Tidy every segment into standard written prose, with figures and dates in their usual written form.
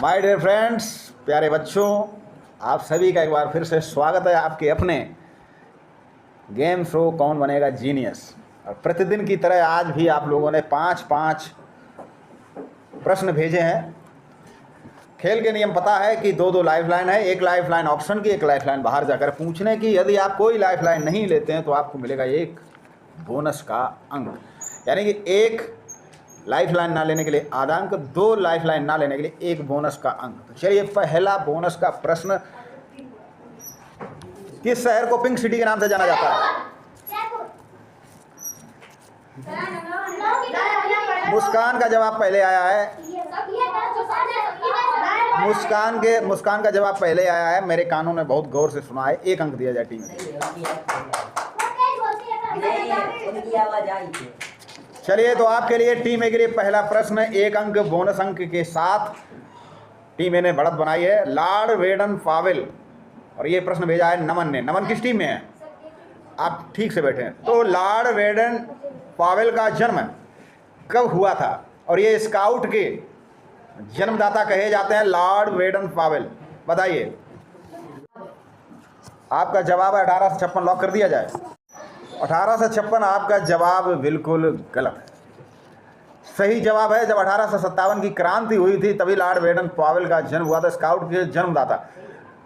My dear friends, प्यारे बच्चों, आप सभी का एक बार फिर से स्वागत है आपके अपने गेम शो कौन बनेगा जीनियस। और प्रतिदिन की तरह आज भी आप लोगों ने 5-5 प्रश्न भेजे हैं। खेल के नियम पता है कि 2-2 लाइफलाइन है, एक लाइफलाइन ऑप्शन की, एक लाइफलाइन बाहर जाकर पूछने की। यदि आप कोई लाइफलाइन नहीं लेते हैं तो आपको मिलेगा एक बोनस का अंक, यानी कि एक लाइफलाइन ना लेने के लिए आधा अंक, 2 लाइफलाइन ना लेने के लिए एक बोनस का अंक। तो चलिए, पहला बोनस का प्रश्न, किस शहर को पिंक सिटी के नाम से जाना जाता है? मुस्कान का जवाब पहले आया है। मुस्कान का जवाब पहले आया है। मेरे कानों ने बहुत गौर से सुना है। एक अंक दिया जाए टीम को। चलिए, तो आपके लिए टीम ए के लिए पहला प्रश्न, एक अंक बोनस अंक के साथ टीम ए ने बढ़त बनाई है। लॉर्ड वेडन पावेल, और ये प्रश्न भेजा है नमन ने। नमन किस टीम में है? आप ठीक से बैठे हैं। तो लॉर्ड वेडन पावेल का जन्म कब हुआ था? और ये स्काउट के जन्मदाता कहे जाते हैं लॉर्ड वेडन पावेल। बताइए। आपका जवाब है 1856। लॉक कर दिया जाए। 1856 आपका जवाब बिल्कुल गलत है। सही जवाब है, जब 1857 की क्रांति हुई थी तभी लॉर्ड वेडन पावेल का जन्म हुआ था। स्काउट के जन्मदाता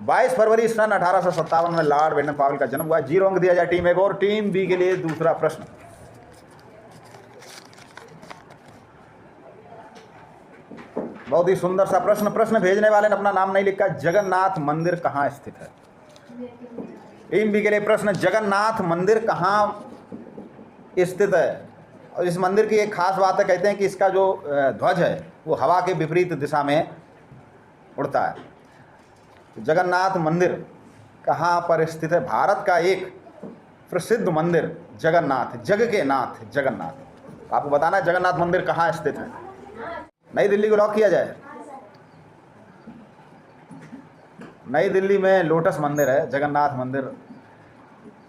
22 फरवरी सन 1857 में लॉर्ड वेडन पावेल का जन्म हुआ। 0 अंक दिया जाए टीम ए को। और टीम बी के लिए दूसरा प्रश्न, बहुत ही सुंदर सा प्रश्न भेजने वाले ने अपना नाम नहीं लिखा। जगन्नाथ मंदिर कहाँ स्थित है? टीम बी के लिए प्रश्न, जगन्नाथ मंदिर कहाँ स्थित है? और इस मंदिर की एक खास बात है, कहते हैं कि इसका जो ध्वज है वो हवा के विपरीत दिशा में उड़ता है। तो जगन्नाथ मंदिर कहाँ पर स्थित है? भारत का एक प्रसिद्ध मंदिर जगन्नाथ, जग के नाथ जगन्नाथ। आपको बताना है जगन्नाथ मंदिर कहाँ स्थित है। नई दिल्ली को लॉक किया जाए। नई दिल्ली में लोटस मंदिर है, जगन्नाथ मंदिर।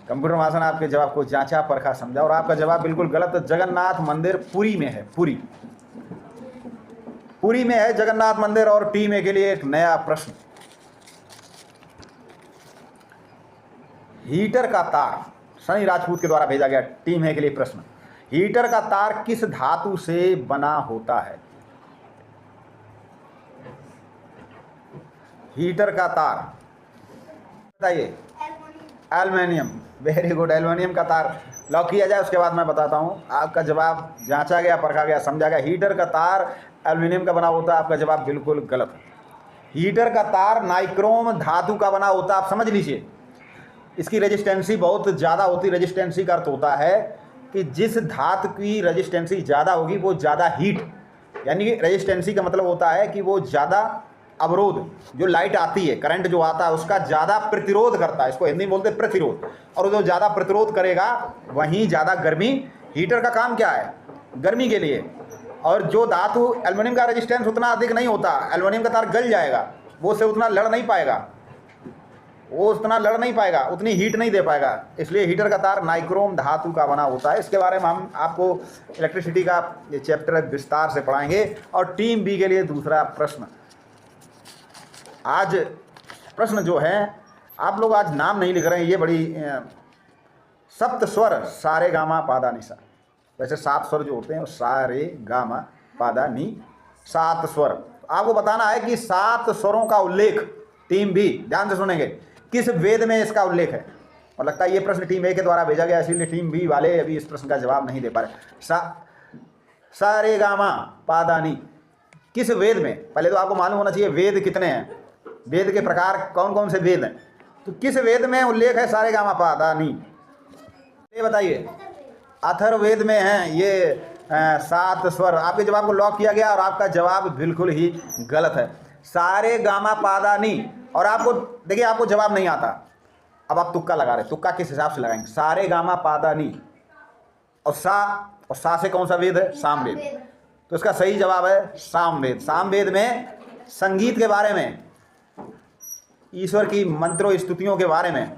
कंप्यूटर मास्टर ने आपके जवाब को जांचा परखा समझा और आपका जवाब बिल्कुल गलत है। जगन्नाथ मंदिर पुरी में है। पुरी में है जगन्नाथ मंदिर। और टीम ए के लिए एक नया प्रश्न, हीटर का तार, सनी राजपूत के द्वारा भेजा गया टीम ए के लिए प्रश्न, हीटर का तार किस धातु से बना होता है? हीटर का तार बताइए। एल्युमिनियम। वेरी गुड, एल्युमिनियम का तार। लॉक किया जाए। उसके बाद मैं बताता हूँ। आपका जवाब जांचा गया, परखा गया, समझा गया। हीटर का तार एल्युमिनियम का बना होता है। आपका जवाब बिल्कुल गलत है। हीटर का तार नाइक्रोम धातु का बना होता है। आप समझ लीजिए, इसकी रेजिस्टेंसी बहुत ज़्यादा होती है। रेजिस्टेंसी का अर्थ होता है कि जिस धातु की रेजिस्टेंसी ज़्यादा होगी वो ज़्यादा हीट, यानी कि रेजिस्टेंसी का मतलब होता है कि वो ज़्यादा अवरोध, जो लाइट आती है, करंट जो आता है उसका ज़्यादा प्रतिरोध करता है। इसको हिंदी में बोलते हैं प्रतिरोध। और जो ज़्यादा प्रतिरोध करेगा वहीं ज़्यादा गर्मी। हीटर का काम क्या है? गर्मी के लिए। और जो धातु, एल्युमिनियम का रेजिस्टेंस उतना अधिक नहीं होता। एल्युमिनियम का तार गल जाएगा, वो उससे उतना लड़ नहीं पाएगा, उतनी हीट नहीं दे पाएगा। इसलिए हीटर का तार नाइक्रोम धातु का बना होता है। इसके बारे में हम आपको इलेक्ट्रिसिटी का ये चैप्टर विस्तार से पढ़ाएंगे। और टीम बी के लिए दूसरा प्रश्न, आज प्रश्न जो है, आप लोग आज नाम नहीं लिख रहे हैं, ये बड़ी सप्त स्वर सारे गामा पादा निसा। वैसे 7 स्वर जो होते हैं वो सारे गामा पादा नी, 7 स्वर। आपको बताना है कि 7 स्वरों का उल्लेख, टीम बी ध्यान से सुनेंगे, किस वेद में इसका उल्लेख है। और लगता है ये प्रश्न टीम ए के द्वारा भेजा गया, इसीलिए टीम बी वाले अभी इस प्रश्न का जवाब नहीं दे पा रहे। सारे गामा पादा नी किस वेद में? पहले तो आपको मालूम होना चाहिए वेद कितने हैं, वेद के प्रकार कौन कौन से वेद हैं। तो किस वेद में उल्लेख है सारे गामा पादा नी? ये बताइए। अथर्ववेद में हैं ये 7 स्वर। आपके जवाब को लॉक किया गया और आपका जवाब बिल्कुल ही गलत है। सारे गामा पादा नी। और आपको देखिए, आपको जवाब नहीं आता, अब आप तुक्का लगा रहे। तुक्का किस हिसाब से लगाएंगे? सारे गामा पादा नी और सा से कौन सा वेद है? सामवेद। तो इसका सही जवाब है सामवेद। सामवेद में संगीत के बारे में, ईश्वर की मंत्रों स्तुतियों के बारे में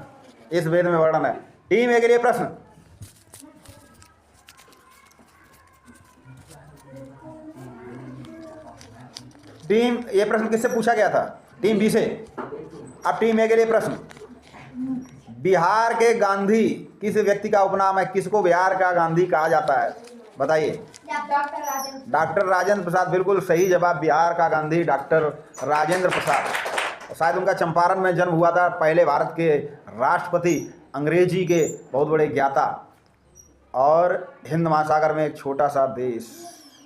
इस वेद में वर्णन है। टीम ए के लिए प्रश्न, ये प्रश्न किससे पूछा गया था? टीम बी से। अब टीम ए के लिए प्रश्न, बिहार के गांधी किस व्यक्ति का उपनाम है? किसको बिहार का गांधी कहा जाता है? बताइए। डॉक्टर राजेंद्र प्रसाद, बिल्कुल सही जवाब। बिहार का गांधी डॉक्टर राजेंद्र प्रसाद। शायद उनका चंपारण में जन्म हुआ था। पहले भारत के राष्ट्रपति, अंग्रेजी के बहुत बड़े ज्ञाता, और हिंद महासागर में एक छोटा सा देश,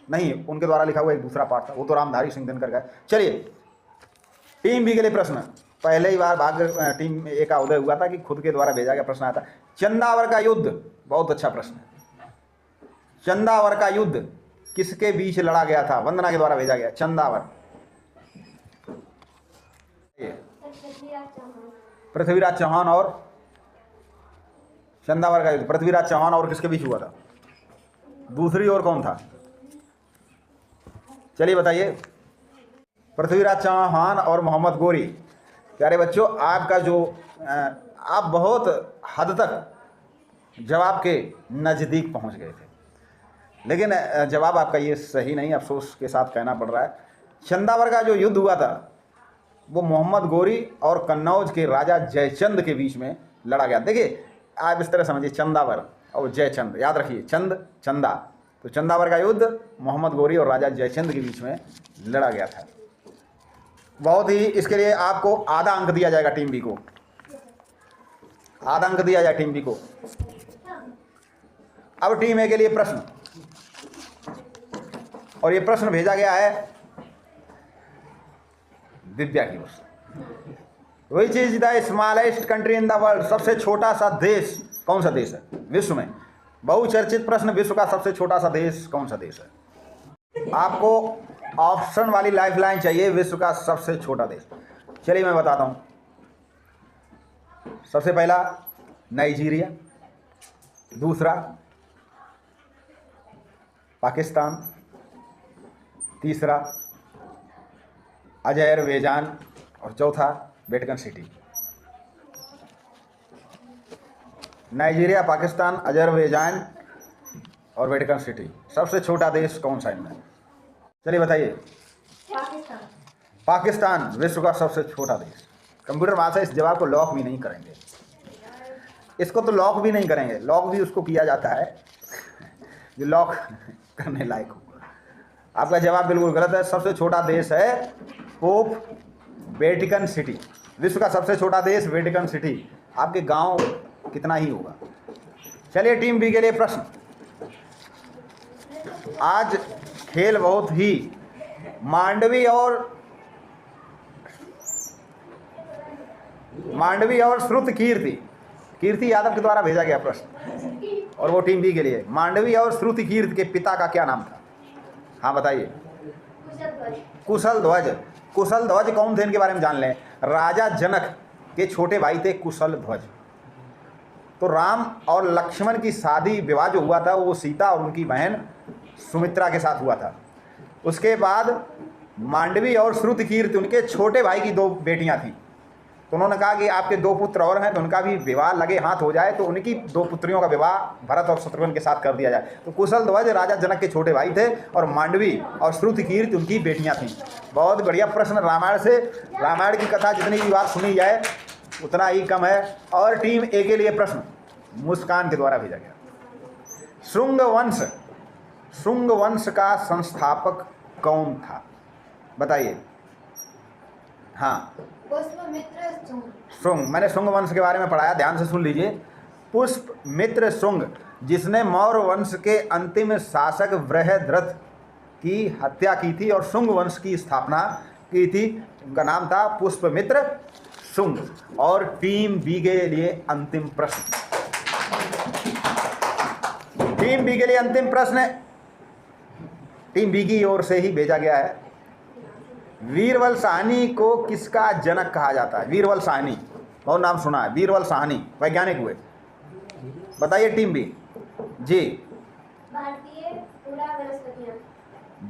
नहीं, उनके द्वारा लिखा हुआ एक दूसरा पाठ था, वो तो रामधारी सिंह दिनकर का। चलिए, टीम बी के लिए प्रश्न। पहले ही बार टीम ए का उदय हुआ था कि खुद के द्वारा भेजा गया प्रश्न आया था। चंदावर का युद्ध, बहुत अच्छा प्रश्न है। चंदावर का युद्ध किसके बीच लड़ा गया था? वंदना के द्वारा भेजा गया। चंदावर, पृथ्वीराज चौहान और चंदावर का युद्ध पृथ्वीराज चौहान और किसके बीच हुआ था? दूसरी ओर कौन था? चलिए बताइए। पृथ्वीराज चौहान और मोहम्मद गोरी। प्यारे बच्चों, आपका जो आप बहुत हद तक जवाब के नज़दीक पहुंच गए थे, लेकिन जवाब आपका ये सही नहीं, अफसोस के साथ कहना पड़ रहा है। चंदावर का जो युद्ध हुआ था वो मोहम्मद गोरी और कन्नौज के राजा जयचंद के बीच में लड़ा गया। देखिए, आप इस तरह समझिए, चंदावर और जयचंद, याद रखिए, चंद चंदा। तो चंदावर का युद्ध मोहम्मद गोरी और राजा जयचंद के बीच में लड़ा गया था। बहुत ही, इसके लिए आपको आधा अंक दिया जाएगा। टीम बी को आधा अंक दिया जाए, टीम बी को। अब टीम ए के लिए प्रश्न, और ये प्रश्न भेजा गया है दिव्या की ओर से। Which is the smallest country in the world? सबसे छोटा सा देश कौन सा देश है विश्व में? बहुचर्चित प्रश्न, विश्व का सबसे छोटा सा देश कौन सा देश है? आपको ऑप्शन वाली लाइफलाइन चाहिए। विश्व का सबसे छोटा देश, चलिए मैं बताता हूं। सबसे पहला नाइजीरिया, दूसरा पाकिस्तान, तीसरा अजरबैजान, और चौथा Vatican city. Nigeria, Pakistan, Azerbaijan और वेटिकन सिटी। सबसे छोटा देश कौन सा इनमें? चलिए बताइए। पाकिस्तान विश्व का सबसे छोटा देश। कंप्यूटर भाषा इस जवाब को लॉक भी नहीं करेंगे, इसको तो लॉक भी नहीं करेंगे। लॉक भी उसको किया जाता है जो लॉक करने लायक हो। आपका जवाब बिल्कुल गलत है। सबसे छोटा देश है पोप वेटिकन सिटी। विश्व का सबसे छोटा देश वेटिकन सिटी। आपके गांव कितना ही होगा। चलिए, टीम बी के लिए प्रश्न। आज खेल बहुत ही मांडवी और श्रुत कीर्ति यादव के द्वारा भेजा गया प्रश्न, और वो टीम बी के लिए। मांडवी और श्रुति कीर्ति के पिता का क्या नाम था? हाँ बताइए। कुशल ध्वज। कुशल ध्वज कौन थे, इनके बारे में जान लें। राजा जनक के छोटे भाई थे कुशल ध्वज। तो राम और लक्ष्मण की शादी विवाह जो हुआ था वो सीता और उनकी बहन सुमित्रा के साथ हुआ था। उसके बाद मांडवी और श्रुति कीर्ति उनके छोटे भाई की दो बेटियां थीं। तो उन्होंने कहा कि आपके दो पुत्र और हैं, तो उनका भी विवाह लगे हाथ हो जाए, तो उनकी दो पुत्रियों का विवाह भरत और शत्रुघ्न के साथ कर दिया जाए। तो कुशल ध्वज राजा जनक के छोटे भाई थे, और मांडवी और श्रुति कीर्ति उनकी बेटियां थीं। बहुत बढ़िया प्रश्न। रामायण से, रामायण की कथा जितनी भी बात सुनी जाए उतना ही कम है। और टीम ए के लिए प्रश्न मुस्कान के द्वारा भेजा गया। शुंग वंश का संस्थापक कौन था? बताइए। हाँ, शुंग। मैंने शुंग वंश के बारे में पढ़ाया, ध्यान से सुन लीजिए। पुष्पमित्र शुंग, जिसने मौर्य वंश के अंतिम शासक बृहद्रथ की हत्या की थी और शुंग वंश की स्थापना की थी, उनका नाम था पुष्पमित्र शुंग। और टीम बी के लिए अंतिम प्रश्न। टीम बी के लिए अंतिम प्रश्न टीम बी की ओर से ही भेजा गया है। वीरबल साहनी को किसका जनक कहा जाता है? वीरबल साहनी, बहुत नाम सुना है। वीरबल साहनी वैज्ञानिक हुए। बताइए टीम बी। जी,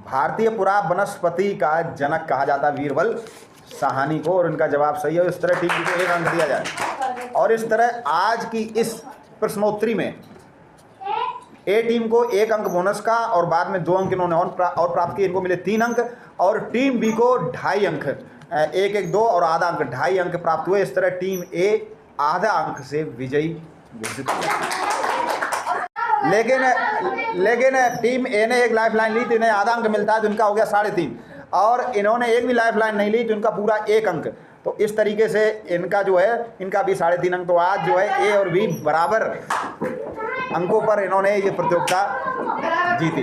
भारतीय पुरा वनस्पति का जनक कहा जाता है वीरबल साहनी को, और इनका जवाब सही है। इस तरह टीम बी को 1 अंक दिया जाए। और इस तरह आज की इस प्रश्नोत्तरी में ए टीम को 1 अंक बोनस का, और बाद में 2 अंक इन्होंने और प्राप्त किए, इनको मिले 3 अंक। और टीम बी को 2.5 अंक, 1-1-2 और आधा अंक 2.5 अंक प्राप्त हुए। इस तरह टीम ए आधा अंक से विजयी घोषित हुआ। लेकिन टीम ए ने एक लाइफ लाइन ली तो इन्हें आधा अंक मिलता है, तो इनका हो गया 3.5, और इन्होंने एक भी लाइफ लाइन नहीं ली तो इनका पूरा 1 अंक। तो इस तरीके से इनका जो है, इनका भी 3.5 अंक। तो आज जो है ए और बी बराबर अंकों पर इन्होंने ये प्रतियोगिता जीती।